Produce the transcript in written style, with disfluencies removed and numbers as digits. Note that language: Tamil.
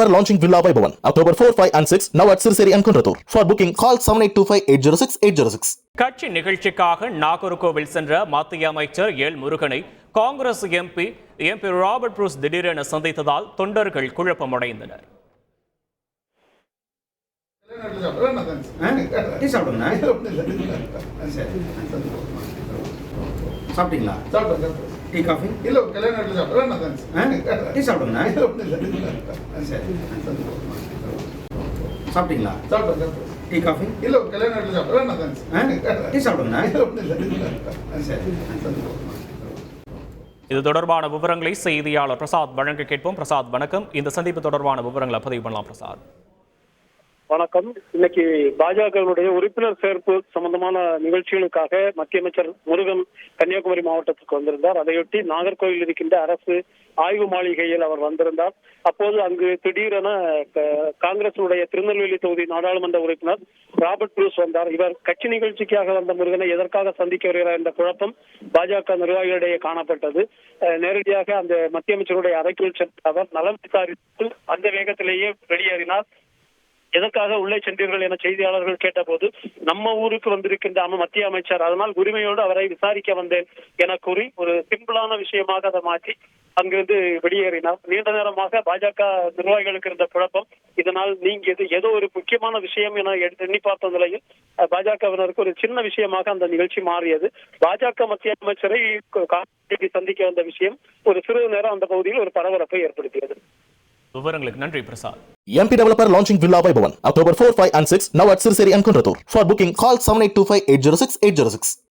developer launching Villa Vaibhavan, October 4, 5 and 6, now at Sirseri and Kunratur. For booking, call 7825-806-806. கட்சி நிகழ்ச்சிக்காக நாகர்கோவில் சென்ற மத்திய அமைச்சர் எல் முருகனை காங்கிரஸ் எம்பி ராபர்ட் புரூஸ் திடீரென சந்தித்ததால் தொண்டர்கள் குழப்பமடைந்தனர். சாப்பிட்டீங்களா? டீ காஃபி இல்ல கல்யாண வீட்டுல சாப்பிடுறேன். டீ சாப்பிடுங்க. சரி சாப்பிட்டீங்களா? டீ காஃபி இல்ல கல்யாண வீட்டுல சாப்பிடுறேன். டீ சாப்பிடுங்க. சரி இது தொடர்பான விவரங்களை செய்தியாளர் பிரசாத் வழங்க கேட்போம். பிரசாத் வணக்கம். இந்த சந்திப்பு தொடர்பான விவரங்களை பதிவு பண்ணலாம். பிரசாத் வணக்கம். இன்னைக்கு பாஜகவினுடைய உறுப்பினர் சேர்ப்பு சம்பந்தமான நிகழ்ச்சிகளுக்காக மத்திய அமைச்சர் முருகன் கன்னியாகுமரி மாவட்டத்திற்கு வந்திருந்தார். அதையொட்டி நாகர்கோவில் இருக்கின்ற அரசு ஆய்வு மாளிகையில் அவர் வந்திருந்தார். அப்போது அங்கு திடீரென காங்கிரசுடைய திருநெல்வேலி தொகுதி நாடாளுமன்ற உறுப்பினர் ராபர்ட் புரூஸ் வந்தார். இவர் கட்சி நிகழ்ச்சிக்காக வந்த முருகனை எதற்காக சந்திக்க வருகிறார் என்ற குழப்பம் பாஜக நிர்வாகிகளிடையே காணப்பட்டது. நேரடியாக அந்த மத்திய அமைச்சருடைய அறைக்குள் சென்ற அவர் நலம் விசாரித்து அந்த வேகத்திலேயே வெளியேறினார். எதற்காக உள்ளே சென்றீர்கள் என செய்தியாளர்கள் கேட்டபோது நம்ம ஊருக்கு வந்திருக்கின்ற மத்திய அமைச்சர், அதனால் உரிமையோடு அவரை விசாரிக்க வந்தேன் என கூறி ஒரு சிம்பிளான விஷயமாக அதை மாற்றி அங்கிருந்து வெளியேறினார். நீண்ட நேரமாக பாஜக நிர்வாகிகளுக்கு இருந்த குழப்பம் இதனால் நீங்கியது. ஏதோ ஒரு முக்கியமான விஷயம் என எண்ணி பார்த்த நிலையில் பாஜகவினருக்கு ஒரு சின்ன விஷயமாக அந்த நிகழ்ச்சி மாறியது. பாஜக மத்திய அமைச்சரை சந்திக்க வந்த விஷயம் ஒரு சிறிது நேரம் அந்த பகுதியில் ஒரு பரபரப்பை ஏற்படுத்தியது. விவரங்களுக்கு நன்றி Prasad. MP developer launching Villa Vaibhavan, October 4, 5 and 6, now at Sirseri and Kunratur. For booking, call 7825-806-806.